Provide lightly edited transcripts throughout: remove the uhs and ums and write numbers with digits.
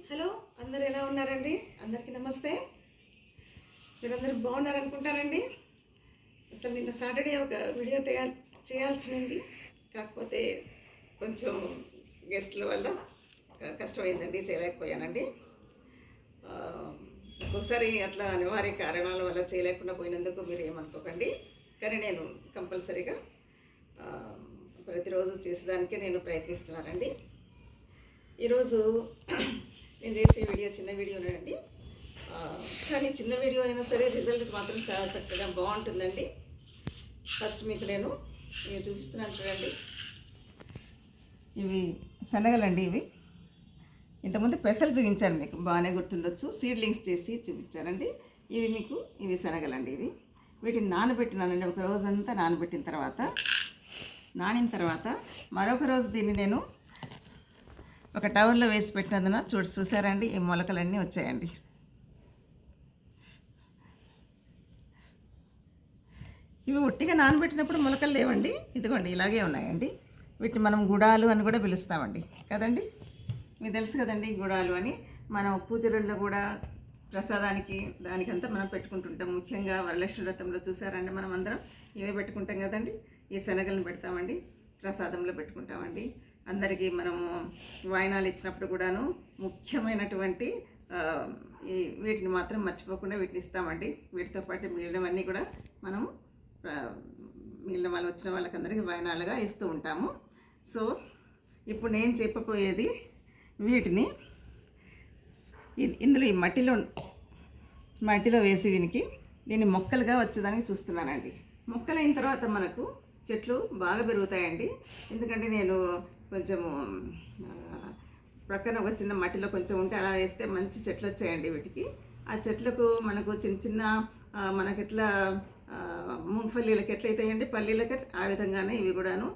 Hello, అందరు ఎలా ఉన్నారండి? అందరికీ నమస్తే. మీరందరూ బాగున్నారనుకుంటారండి. అసలు నిన్న సాటర్డే ఒక వీడియో చేయాల్సింది, కాకపోతే కొంచెం గెస్ట్ల వల్ల కష్టమైందండి, చేయలేకపోయానండి. ఒక్కొక్కసారి అట్లా అనివార్య కారణాల వల్ల చేయలేకుండా పోయినందుకు మీరు ఏమనుకోకండి. కానీ నేను కంపల్సరీగా ప్రతిరోజు చేసేదానికే నేను ప్రయత్నిస్తున్నానండి. ఈరోజు నేను చేసే వీడియో చిన్న వీడియోనండి, కానీ చిన్న వీడియో అయినా సరే రిజల్ట్ మాత్రం చాలా చక్కగా బాగుంటుందండి. ఫస్ట్ మీకు నేను చూపిస్తున్నాను చూడండి. ఇవి శనగలండి. ఇవి ఇంతకుముందు పెసలు చూపించాను, మీకు బాగానే గుర్తుండొచ్చు. సీడ్లింగ్స్ చేసి చూపించానండి. ఇవి శనగలండి. వీటిని నానబెట్టినానండి. ఒక రోజంతా నానిన తర్వాత మరొక రోజు దీన్ని నేను ఒక టవర్లో వేసి పెట్టినందున చూసారండి, ఈ మొలకలన్నీ వచ్చాయండి. ఇవి ఒట్టిగా నానబెట్టినప్పుడు మొలకలు లేవండి, ఇదిగోండి ఇలాగే ఉన్నాయండి. వీటిని మనం గుడాలు అని కూడా పిలుస్తామండి కదండి. మీకు తెలుసు కదండి గుడాలు అని. మనం పూజలలో కూడా ప్రసాదానికి దానికంతా మనం పెట్టుకుంటుంటాం. ముఖ్యంగా వరలక్ష్మి వ్రతంలో చూసారండి, మనం అందరం ఇవే పెట్టుకుంటాం కదండి. ఈ శనగలను పెడతామండి, ప్రసాదంలో పెట్టుకుంటామండి. అందరికీ మనము వాయినాలు ఇచ్చినప్పుడు కూడాను ముఖ్యమైనటువంటి వీటిని మాత్రం మర్చిపోకుండా వీటిని ఇస్తామండి. వీటితో పాటు మిగిలినవన్నీ కూడా మనము మిగిలిన వాళ్ళు వచ్చిన వాళ్ళకందరికీ వాయినాలుగా ఇస్తూ ఉంటాము. సో ఇప్పుడు నేను చెప్పబోయేది వీటిని ఇందులో ఈ మట్టిలో వేసి దీన్ని మొక్కలుగా వచ్చేదానికి చూస్తున్నానండి. మొక్కలు అయిన తర్వాత మనకు చెట్లు బాగా పెరుగుతాయండి. ఎందుకంటే నేను కొంచెము ప్రక్కన ఒక చిన్న మట్టిలో కొంచెం ఉంటే అలా వేస్తే మంచి చెట్లు వచ్చాయండి వీటికి. ఆ చెట్లకు మనకు చిన్న చిన్న మనకి ఎట్లా ముంగఫల్లీలకి ఎట్లయితాయండి, పల్లీలకి ఆ విధంగానే ఇవి కూడాను.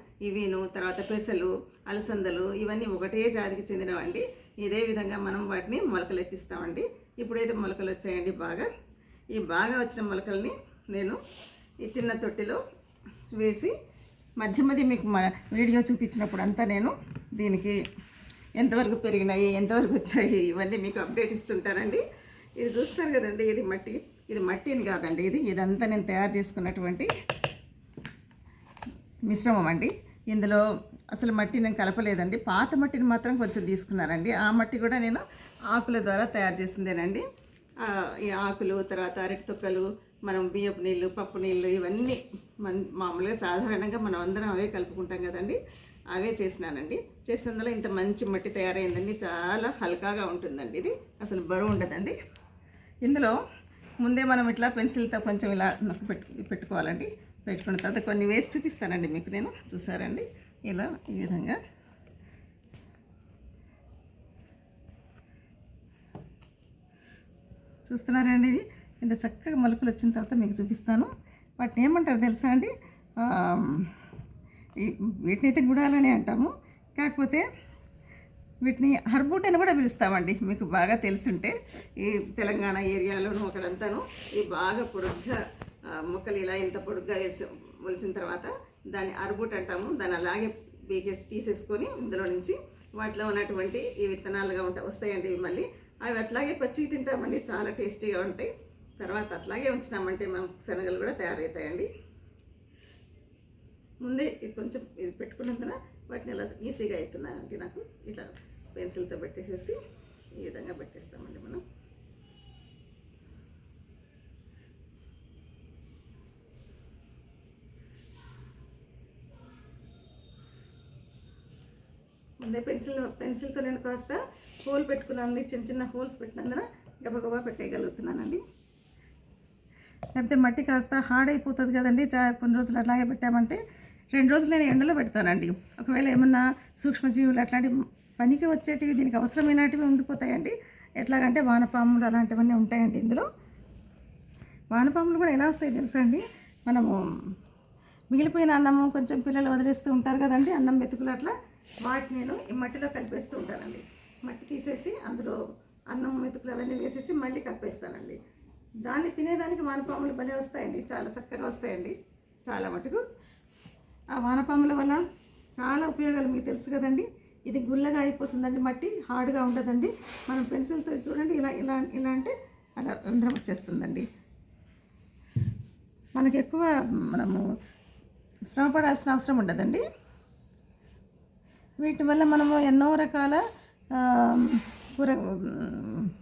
తర్వాత పెసలు, అలసందలు ఇవన్నీ ఒకటే జాతికి చెందినవండి. ఇదే విధంగా మనం వాటిని మొలకలు ఎత్తిస్తామండి. ఇప్పుడైతే మొలకలు వచ్చాయండి ఈ బాగా వచ్చిన మొలకల్ని నేను ఈ చిన్న తొట్టిలో వేసి మధ్య మీకు వీడియో చూపించినప్పుడు అంతా నేను దీనికి ఎంతవరకు పెరిగినాయి, ఎంతవరకు వచ్చాయి ఇవన్నీ మీకు అప్డేట్ ఇస్తుంటానండి. ఇది చూస్తారు కదండి, ఇది మట్టిని కాదండి, ఇదంతా నేను తయారు చేసుకున్నటువంటి మిశ్రమం అండి. ఇందులో అసలు మట్టి నేను కలపలేదండి. పాత మట్టిని మాత్రం కొంచెం తీసుకున్నానండి. ఆ మట్టి కూడా నేను ఆకుల ద్వారా తయారు చేసిందేనండి. ఈ ఆకులు, తర్వాత అరటి తొక్కలు, మనం బియ్యపు నీళ్ళు, పప్పు నీళ్ళు ఇవన్నీ మామూలుగా సాధారణంగా మనం అందరం అవే కలుపుకుంటాం కదండి. అవే చేసినానండి. చేసినందులో ఇంత మంచి మట్టి తయారైందండి. చాలా హల్కాగా ఉంటుందండి. ఇది అసలు బరువు ఉండదండి. ఇందులో ముందే మనం ఇట్లా పెన్సిల్తో కొంచెం ఇలా పెట్టుకోవాలండి. పెట్టుకున్న తర్వాత కొన్ని వేసి చూపిస్తానండి మీకు నేను. చూసారండి, ఇలా ఈ విధంగా చూస్తున్నారండి. ఇవి ఇంత చక్కగా మొలకలు వచ్చిన తర్వాత మీకు చూపిస్తాను. వాటిని ఏమంటారు తెలుసా అండి? వీటినైతే గుడాలని అంటాము, కాకపోతే వీటిని హర్బూట్ అని కూడా పిలుస్తామండి. మీకు బాగా తెలుసుంటే ఈ తెలంగాణ ఏరియాలోనూ అక్కడంతాను ఈ బాగా పొడుగ్గా మొక్కలు ఇలా ఇంత పొడుగ్గా మొలిసిన తర్వాత దాన్ని హర్బూట్ అంటాము. దాన్ని అలాగే తీసేసుకొని ఇందులో నుంచి వాటిలో ఉన్నటువంటి ఈ విత్తనాలుగా వస్తాయండి. ఇవి మళ్ళీ అవి అట్లాగే పచ్చికి తింటామండి, చాలా టేస్టీగా ఉంటాయి. తర్వాత అట్లాగే ఉంచినామంటే మనం శనగలు కూడా తయారవుతాయండి. ముందే కొంచెం ఇది పెట్టుకున్నందున వాటిని ఎలా ఈజీగా అవుతున్నాయండి నాకు. ఇట్లా పెన్సిల్తో పెట్టేసేసి ఈ విధంగా పెట్టేస్తామండి మనం. ముందే పెన్సిల్తో నేను కాస్త హోల్ పెట్టుకున్నానండి. చిన్న చిన్న హోల్స్ పెట్టినందున గబగబా పెట్టేయగలుగుతున్నానండి. లేకపోతే మట్టి కాస్త హార్డ్ అయిపోతుంది కదండి. కొన్ని రోజులు అట్లాగే పెట్టామంటే 2 రోజులు నేను ఎండలో పెడతానండి. ఒకవేళ ఏమన్నా సూక్ష్మజీవులు అట్లాంటి పనికి వచ్చేటివి, దీనికి అవసరమైనటివి ఉండిపోతాయండి. ఎట్లాగంటే వానపాములు అలాంటివన్నీ ఉంటాయండి ఇందులో. వానపాములు కూడా ఎలా వస్తాయి తెలుసా అండి? మనము మిగిలిపోయిన అన్నము కొంచెం పిల్లలు వదిలేస్తూ ఉంటారు కదండి, అన్నం మెతుకులు అట్లా. వాటిని నేను ఈ మట్టిలో కలిపేస్తూ ఉంటానండి. మట్టి తీసేసి అందులో అన్నం మెతుకులు అవన్నీ వేసేసి మళ్ళీ కలిపేస్తానండి. దాన్ని తినేదానికి వానపాములు భలే వస్తాయండి, చాలా చక్కగా వస్తాయండి చాలా మటుకు. ఆ వానపాముల వల్ల చాలా ఉపయోగాలు మీకు తెలుసు కదండి. ఇది గుల్లగా అయిపోతుందండి, మట్టి హార్డ్గా ఉండదండి. మనం పెన్సిల్తో చూడండి ఇలా ఇలా ఇలా అంటే అలా రంధ్రం వచ్చేస్తుందండి. మనకి ఎక్కువ మనము శ్రమ పడాల్సిన అవసరం ఉండదండి. వీటి వల్ల మనము ఎన్నో రకాల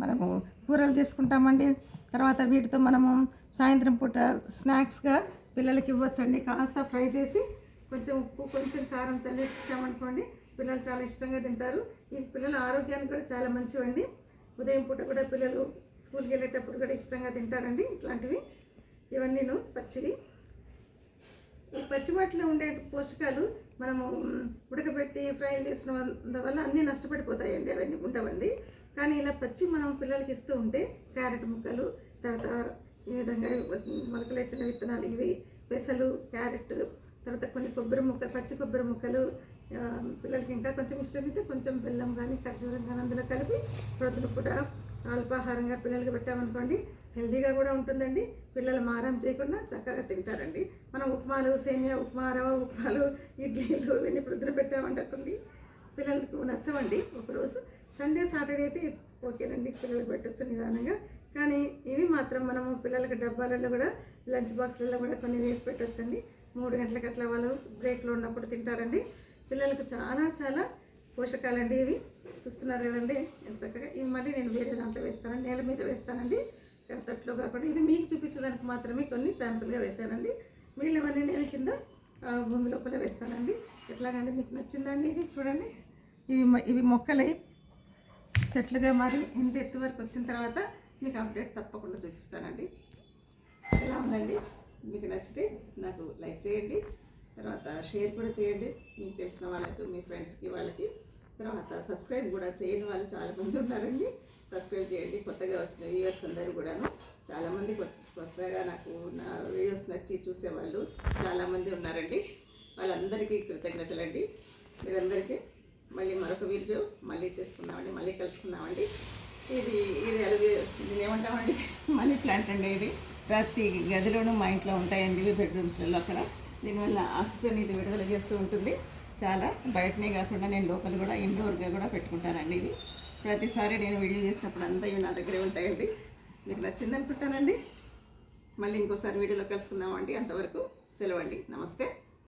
మనము కూరలు చేసుకుంటామండి. తర్వాత వీటితో మనము సాయంత్రం పూట స్నాక్స్గా పిల్లలకి ఇవ్వచ్చండి. కాస్త ఫ్రై చేసి కొంచెం ఉప్పు కొంచెం కారం చల్లేసి ఇచ్చామనుకోండి, పిల్లలు చాలా ఇష్టంగా తింటారు. ఈ పిల్లల ఆరోగ్యానికి కూడా చాలా మంచివండి. ఉదయం పూట కూడా పిల్లలు స్కూల్కి వెళ్ళేటప్పుడు కూడా ఇష్టంగా తింటారండి ఇట్లాంటివి. ఇవన్నీను పచ్చివి. ఈ పచ్చి వాటిలో ఉండే పోషకాలు మనము ఉడకబెట్టి ఫ్రై చేసిన వల్ల అన్నీ నష్టపడిపోతాయండి, అవన్నీ ఉండవండి. కానీ ఇలా పచ్చి మనం పిల్లలకి ఇస్తూ ఉంటే క్యారెట్ ముక్కలు, తర్వాత ఈ విధంగా మొలకలెట్టిన విత్తనాలు, ఇవి పెసలు, క్యారెట్, తర్వాత కొన్ని పచ్చి కొబ్బరి ముక్కలు, పిల్లలకి ఇంకా కొంచెం ఇష్టమైతే కొంచెం బెల్లం కానీ ఖర్జూరం కానీ అందులో కలిపి ప్రొద్దున పూట అల్పాహారంగా పిల్లలకి పెట్టామనుకోండి, హెల్తీగా కూడా ఉంటుందండి. పిల్లలు మారం చేయకుండా చక్కగా తింటారండి. మనం ఉప్మాలు, సేమియా ఉప్మా, రవ ఉప్మాలు, ఇడ్లీలు ఇవన్నీ ప్రొద్దున పెట్టామనుకోండి పిల్లలకు నచ్చవండి. ఒకరోజు సండే సాటర్డే అయితే ఓకేనండి, పిల్లలకు పెట్టచ్చు నిదానంగా. కానీ ఇవి మాత్రం మనము పిల్లలకి డబ్బాలలో కూడా లంచ్ బాక్స్లలో కూడా కొన్ని వేసి పెట్టచ్చండి. 3 గంటలకు అట్లా వాళ్ళు బ్రేక్లో ఉన్నప్పుడు తింటారండి. పిల్లలకు చాలా చాలా పోషకాలండి ఇవి. చూస్తున్నారు కదండి ఎంత చక్కగా. ఇవి మళ్ళీ నేను వేరే దాంట్లో వేస్తానండి, నేల మీద వేస్తానండి, తట్లో కాకుండా. ఇది మీకు చూపించడానికి మాత్రమే కొన్ని శాంపుల్గా వేసానండి. మిగిలినవన్నీ నేను కింద భూమి లోపల వేస్తానండి. ఎట్లాగండి మీకు నచ్చిందండి ఇది? చూడండి, ఇవి మొక్కలై చెట్లుగా మరి ఇంత ఎత్తు వరకు వచ్చిన తర్వాత మీకు అప్డేట్ తప్పకుండా చూపిస్తానండి. ఎలా ఉందండి? మీకు నచ్చితే నాకు లైక్ చేయండి, తర్వాత షేర్ కూడా చేయండి మీకు తెలిసిన వాళ్ళకి, మీ ఫ్రెండ్స్కి, వాళ్ళకి. తర్వాత సబ్స్క్రైబ్ కూడా చేయని వాళ్ళు చాలామంది ఉన్నారండి. సబ్స్క్రైబ్ చేయండి. కొత్తగా వచ్చిన వ్యూవర్స్ అందరూ కూడాను చాలామంది కొత్తగా నాకు నా వీడియోస్ నచ్చి చూసేవాళ్ళు చాలామంది ఉన్నారండి. వాళ్ళందరికీ కృతజ్ఞతలండి. మీరందరికీ మళ్ళీ మరొక వీడియో మళ్ళీ చేసుకుందామండి, మళ్ళీ కలుసుకుందామండి. ఇది ఏమంటామండి, మనీ ప్లాంట్ అండి. ఇది ప్రతి గదిలోనూ మా ఇంట్లో ఉంటాయండి, ఇవి బెడ్రూమ్స్లలో. అక్కడ దీనివల్ల ఆక్సిజన్ ఇది విడుదల చేస్తూ ఉంటుంది. చాలా బయటనే కాకుండా నేను లోపల కూడా ఇండోర్గా కూడా పెట్టుకుంటానండి. ఇవి ప్రతిసారి నేను వీడియో చేసినప్పుడు అంతా ఇవి నా దగ్గరే ఉంటాయండి. మీకు నచ్చింది అనుకుంటానండి. మళ్ళీ ఇంకోసారి వీడియోలో కలుసుకుందామండి. అంతవరకు సెలవండి. నమస్తే.